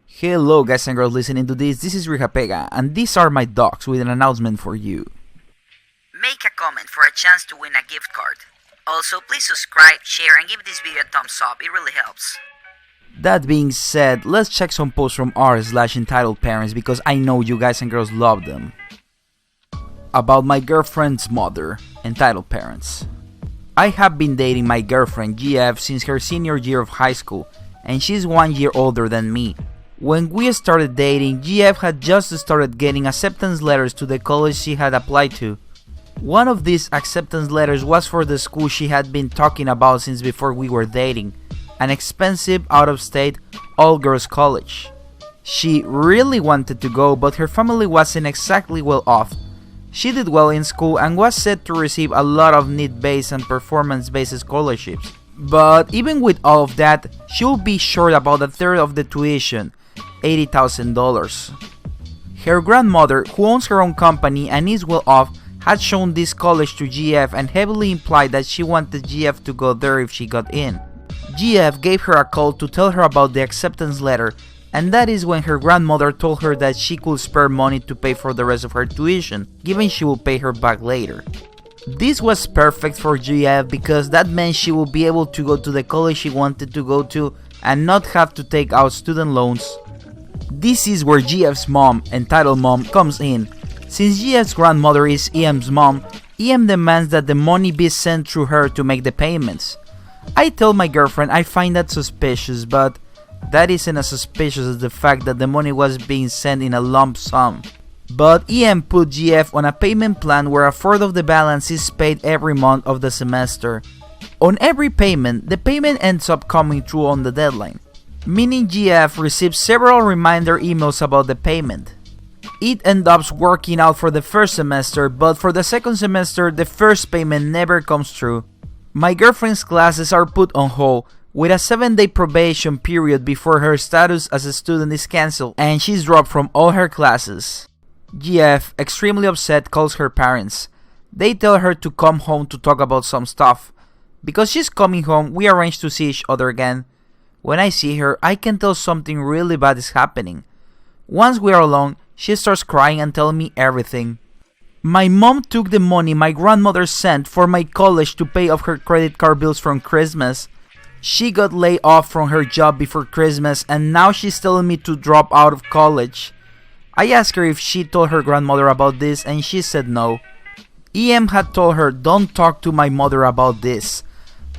Hello guys and girls listening to this is Rihapega, and these are my dogs with an announcement for you. Make a comment for a chance to win a gift card. Also, please subscribe, share, and give this video a thumbs up, it really helps. That being said, let's check some posts from r/EntitledParents because I know you guys and girls love them. About my girlfriend's mother, EntitledParents. I have been dating my girlfriend GF since her senior year of high school, and she's 1 year older than me. When we started dating, GF had just started getting acceptance letters to the college she had applied to. One of these acceptance letters was for the school she had been talking about since before we were dating, an expensive, out-of-state, all-girls college. She really wanted to go, but her family wasn't exactly well off. She did well in school and was set to receive a lot of need-based and performance-based scholarships. But even with all of that, she will be short about a third of the tuition, $80,000. Her grandmother, who owns her own company and is well off, had shown this college to GF and heavily implied that she wanted GF to go there if she got in. GF gave her a call to tell her about the acceptance letter, and that is when her grandmother told her that she could spare money to pay for the rest of her tuition, given she will pay her back later. This was perfect for GF because that meant she would be able to go to the college she wanted to go to and not have to take out student loans. This is where GF's mom, entitled mom, comes in. Since GF's grandmother is EM's mom, EM demands that the money be sent through her to make the payments. I tell my girlfriend I find that suspicious, but that isn't as suspicious as the fact that the money was being sent in a lump sum. But EM put GF on a payment plan where a fourth of the balance is paid every month of the semester. On every payment, the payment ends up coming through on the deadline, meaning GF receives several reminder emails about the payment. It ends up working out for the first semester, but for the second semester, the first payment never comes through. My girlfriend's classes are put on hold, with a 7-day probation period before her status as a student is cancelled and she's dropped from all her classes. GF, extremely upset, calls her parents. They tell her to come home to talk about some stuff. Because she's coming home, we arrange to see each other again. When I see her, I can tell something really bad is happening. Once we are alone, she starts crying and telling me everything. My mom took the money my grandmother sent for my college to pay off her credit card bills from Christmas. She got laid off from her job before Christmas and now she's telling me to drop out of college. I asked her if she told her grandmother about this and she said no. EM had told her don't talk to my mother about this.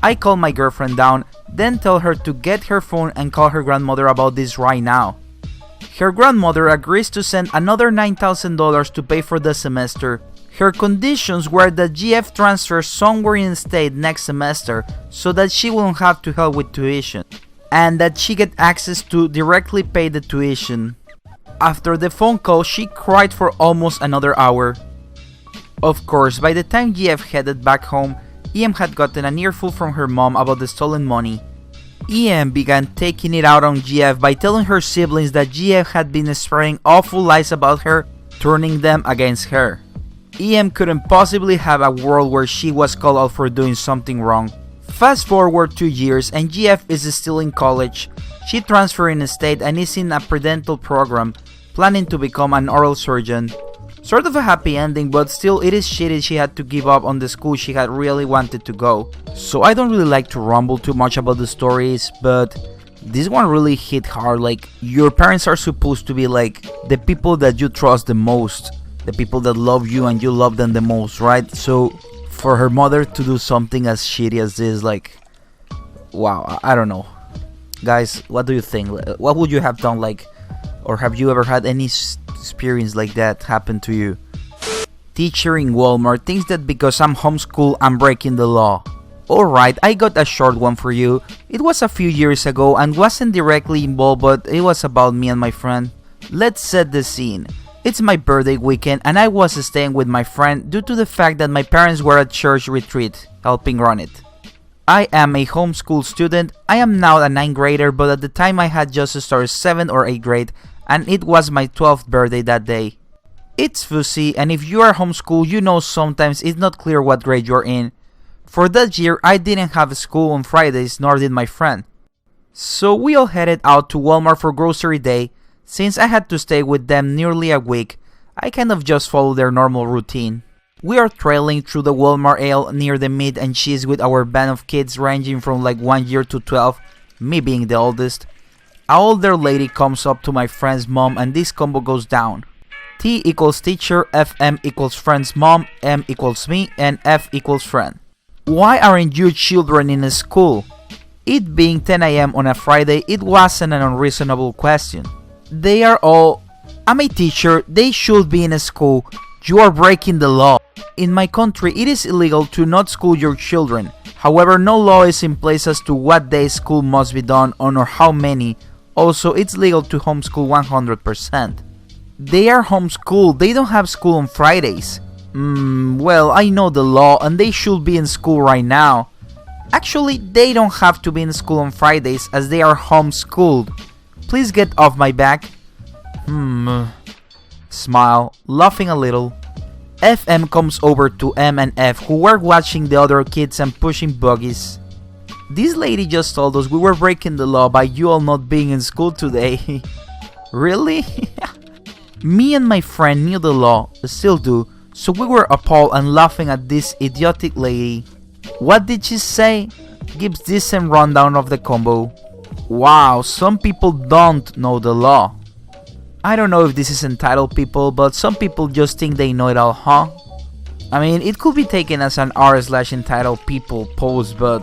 I call my girlfriend down, then tell her to get her phone and call her grandmother about this right now. Her grandmother agrees to send another $9,000 to pay for the semester. Her conditions were that GF transfers somewhere in the state next semester so that she won't have to help with tuition, and that she get access to directly pay the tuition. After the phone call, she cried for almost another hour. Of course, by the time GF headed back home, EM had gotten an earful from her mom about the stolen money. EM began taking it out on GF by telling her siblings that GF had been spreading awful lies about her, turning them against her. EM couldn't possibly have a world where she was called out for doing something wrong. Fast forward 2 years and GF is still in college. She transferred in state and is in a predental program, planning to become an oral surgeon. Sort of a happy ending, but still it is shitty she had to give up on the school she had really wanted to go. So I don't really like to rumble too much about the stories, but this one really hit hard. Like, your parents are supposed to be like the people that you trust the most, the people that love you and you love them the most, right? So for her mother to do something as shitty as this, like, wow, I don't know. Guys, what do you think? What would you have done, like, or have you ever had any experience like that happen to you? Teacher in Walmart thinks that because I'm homeschooled, I'm breaking the law. Alright, I got a short one for you. It was a few years ago and wasn't directly involved, but it was about me and my friend. Let's set the scene. It's my birthday weekend and I was staying with my friend due to the fact that my parents were at church retreat, helping run it. I am a homeschool student. I am now a 9th grader, but at the time I had just started 7th or 8th grade, and it was my 12th birthday that day. It's fuzzy, and if you are homeschooled, you know sometimes it's not clear what grade you're in. For that year, I didn't have school on Fridays, nor did my friend. So we all headed out to Walmart for grocery day. Since I had to stay with them nearly a week, I kind of just followed their normal routine. We are trailing through the Walmart aisle near the meat and cheese with our band of kids ranging from like 1 year to 12, me being the oldest. An older lady comes up to my friend's mom and this combo goes down. T equals teacher, FM equals friend's mom, M equals me, and F equals friend. Why aren't you children in school? It being 10 AM on a Friday, it wasn't an unreasonable question. They are all, I'm a teacher, they should be in school, you are breaking the law. In my country, it is illegal to not school your children. However, no law is in place as to what day school must be done on or how many. Also, it's legal to homeschool 100%. They are homeschooled, they don't have school on Fridays. Well, I know the law and they should be in school right now. Actually, they don't have to be in school on Fridays as they are homeschooled. Please get off my back. Smile, laughing a little. FM comes over to M and F who were watching the other kids and pushing buggies. This lady just told us we were breaking the law by you all not being in school today. Really? Me and my friend knew the law, still do, so we were appalled and laughing at this idiotic lady. What did she say? Gives decent rundown of the combo. Wow, some people don't know the law. I don't know if this is entitled people, but some people just think they know it all, huh? I mean, it could be taken as an r/entitled people post, but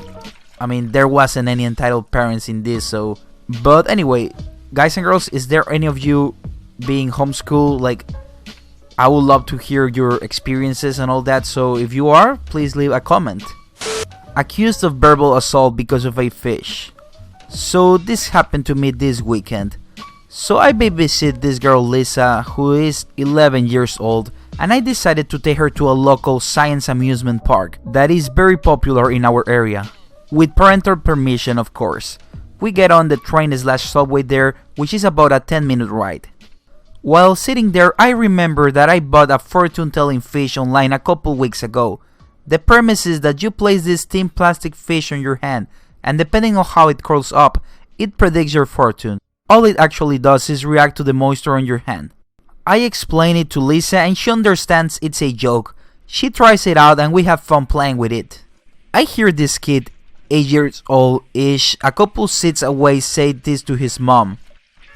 I mean, there wasn't any entitled parents in this, so... But anyway, guys and girls, is there any of you being homeschooled? Like, I would love to hear your experiences and all that, so if you are, please leave a comment. Accused of verbal assault because of a fish. So this happened to me this weekend. So I babysit this girl Lisa, who is 11 years old, and I decided to take her to a local science amusement park that is very popular in our area. With parental permission, of course. We get on the train/subway there, which is about a 10-minute ride. While sitting there, I remember that I bought a fortune-telling fish online a couple weeks ago. The premise is that you place this thin plastic fish on your hand, and depending on how it curls up, it predicts your fortune. All it actually does is react to the moisture on your hand. I explain it to Lisa and she understands it's a joke. She tries it out and we have fun playing with it. I hear this kid, 8 years old-ish, a couple seats away say this to his mom.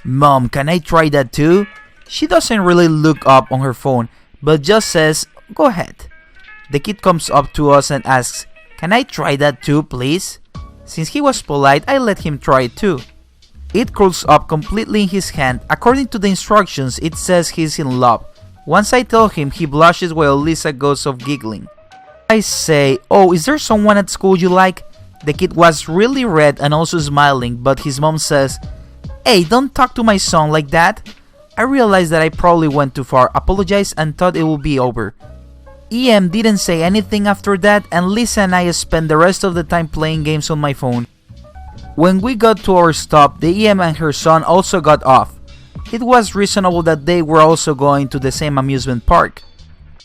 Mom, can I try that too? She doesn't really look up on her phone, but just says, go ahead. The kid comes up to us and asks, can I try that too, please? Since he was polite, I let him try it too. It curls up completely in his hand. According to the instructions, it says he's in love. Once I tell him, he blushes while Lisa goes off giggling. I say, oh, is there someone at school you like? The kid was really red and also smiling, but his mom says, hey, don't talk to my son like that. I realized that I probably went too far, apologized and thought it would be over. EM didn't say anything after that, and Lisa and I spent the rest of the time playing games on my phone. When we got to our stop, the EM and her son also got off. It was reasonable that they were also going to the same amusement park.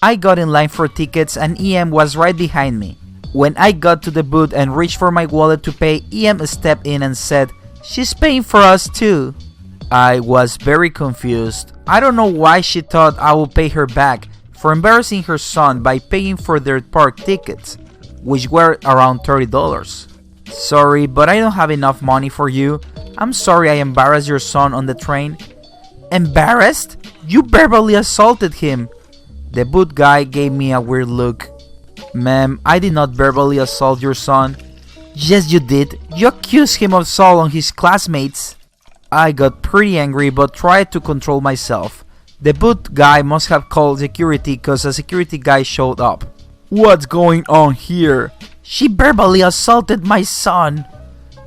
I got in line for tickets and EM was right behind me. When I got to the booth and reached for my wallet to pay, EM stepped in and said, she's paying for us too. I was very confused. I don't know why she thought I would pay her back for embarrassing her son by paying for their park tickets, which were around $30. Sorry, but I don't have enough money for you. I'm sorry I embarrassed your son on the train. Embarrassed? You verbally assaulted him. The booth guy gave me a weird look. Ma'am, I did not verbally assault your son. Yes, you did. You accused him of assault on his classmates. I got pretty angry but tried to control myself. The booth guy must have called security because a security guy showed up. What's going on here? She verbally assaulted my son.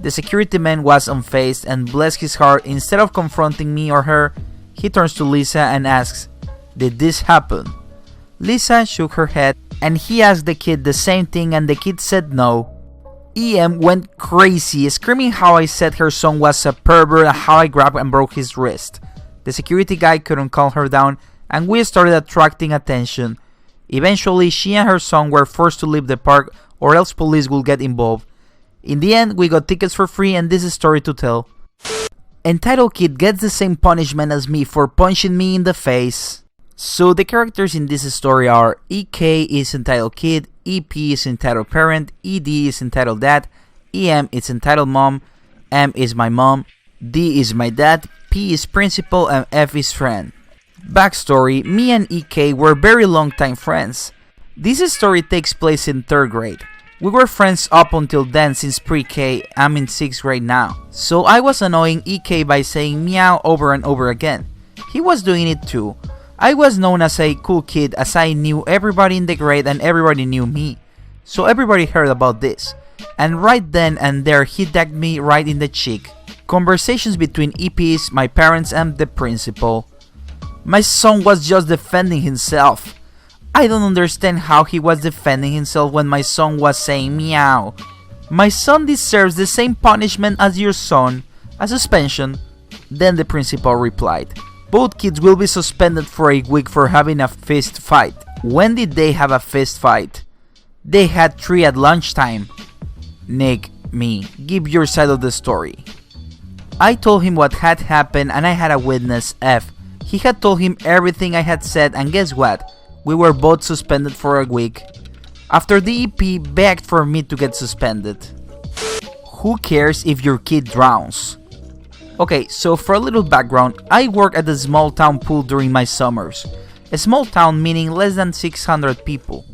The security man was unfazed and bless his heart, instead of confronting me or her, he turns to Lisa and asks, did this happen? Lisa shook her head and he asked the kid the same thing and the kid said no. EM went crazy, screaming how I said her son was a pervert and how I grabbed and broke his wrist. The security guy couldn't calm her down and we started attracting attention. Eventually, she and her son were forced to leave the park or else police would get involved. In the end, we got tickets for free and this is story to tell. Entitled Kid gets the same punishment as me for punching me in the face. So the characters in this story are EK is Entitled Kid, EP is Entitled Parent, ED is Entitled Dad, EM is Entitled Mom, M is my mom, D is my dad, P is principal, and F is friend. Backstory: me and EK were very long time friends. This story takes place in 3rd grade. We were friends up until then since pre-K, I'm in 6th grade now. So I was annoying EK by saying meow over and over again. He was doing it too. I was known as a cool kid as I knew everybody in the grade and everybody knew me. So everybody heard about this. And right then and there he dagged me right in the cheek. Conversations between EPs, my parents, and the principal. My son was just defending himself. I don't understand how he was defending himself when my son was saying meow. My son deserves the same punishment as your son, a suspension. Then the principal replied, both kids will be suspended for a week for having a fist fight. When did they have a fist fight? They had 3 at lunchtime. Nick, me, give your side of the story. I told him what had happened and I had a witness, F. He had told him everything I had said and guess what? We were both suspended for a week. After the EP begged for me to get suspended. Who cares if your kid drowns? Okay, so for a little background, I work at a small town pool during my summers. A small town meaning less than 600 people.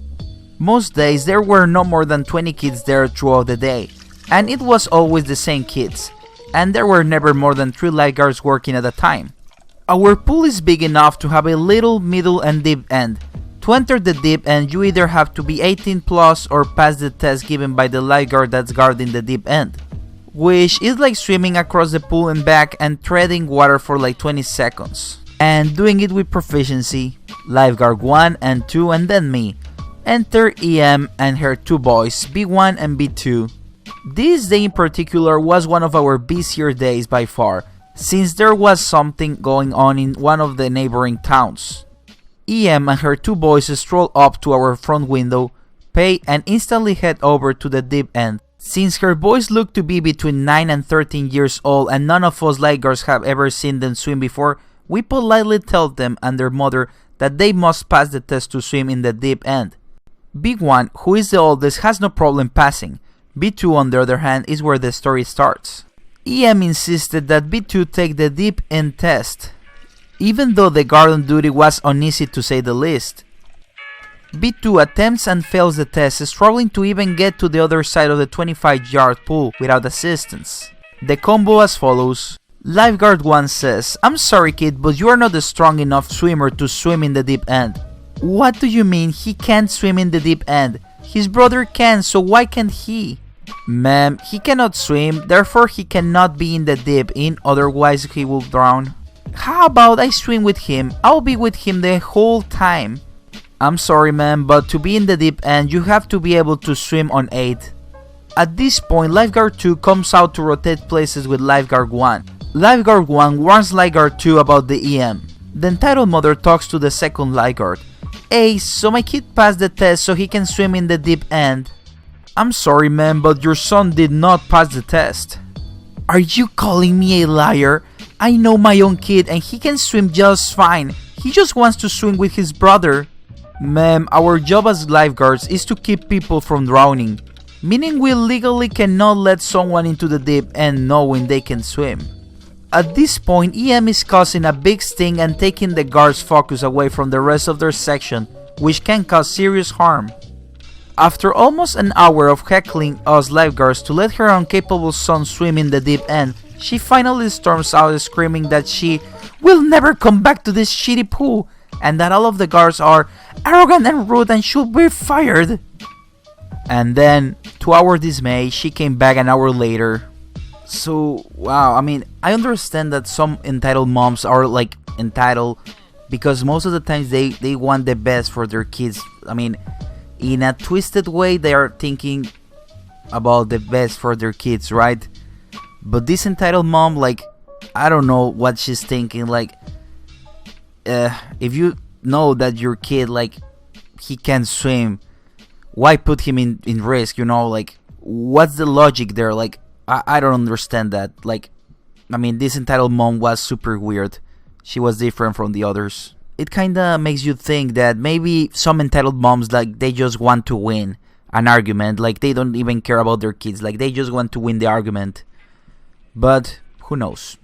Most days there were no more than 20 kids there throughout the day. And it was always the same kids. And there were never more than 3 lifeguards working at a time. Our pool is big enough to have a little, middle, and deep end. To enter the deep end, you either have to be 18 plus or pass the test given by the lifeguard that's guarding the deep end, which is like swimming across the pool and back and treading water for like 20 seconds. And doing it with proficiency, lifeguard 1 and 2 and then me. Enter EM and her 2 boys, B1 and B2. This day in particular was one of our busier days by far, since there was something going on in one of the neighboring towns. EM and her 2 boys stroll up to our front window, pay, and instantly head over to the deep end. Since her boys look to be between 9 and 13 years old and none of us lifeguards have ever seen them swim before, we politely tell them and their mother that they must pass the test to swim in the deep end. B1, who is the oldest, has no problem passing. B2, on the other hand, is where the story starts. EM insisted that B2 take the deep end test, even though the guard on duty was uneasy to say the least. B2 attempts and fails the test, struggling to even get to the other side of the 25-yard pool without assistance. The combo as follows. Lifeguard 1 says, I'm sorry kid, but you are not a strong enough swimmer to swim in the deep end. What do you mean he can't swim in the deep end? His brother can, so why can't he? Ma'am, he cannot swim, therefore he cannot be in the deep end, otherwise he will drown. How about I swim with him? I'll be with him the whole time. I'm sorry ma'am, but to be in the deep end, you have to be able to swim on 8. At this point, Lifeguard 2 comes out to rotate places with Lifeguard 1. Lifeguard 1 warns Lifeguard 2 about the EM. The entitled mother talks to the second Lifeguard. Hey, so my kid passed the test so he can swim in the deep end. I'm sorry ma'am, but your son did not pass the test. Are you calling me a liar? I know my own kid and he can swim just fine. He just wants to swim with his brother. Ma'am, our job as lifeguards is to keep people from drowning, meaning we legally cannot let someone into the deep end knowing they can swim. At this point, EM is causing a big sting and taking the guards' focus away from the rest of their section, which can cause serious harm. After almost an hour of heckling us lifeguards to let her incapable son swim in the deep end, she finally storms out screaming that she will never come back to this shitty pool and that all of the guards are arrogant and rude and should be fired. And then, to our dismay, she came back an hour later. So, wow, I mean, I understand that some entitled moms are like entitled because most of the times they want the best for their kids. I mean, in a twisted way, they are thinking about the best for their kids, right? But this entitled mom, like, I don't know what she's thinking. Like, if you know that your kid, like, he can't swim, why put him in risk, you know? Like, what's the logic there? Like, I don't understand that. Like, I mean, this entitled mom was super weird. She was different from the others. It kinda makes you think that maybe some entitled moms, like, they just want to win an argument. Like, they don't even care about their kids. Like, they just want to win the argument. But who knows?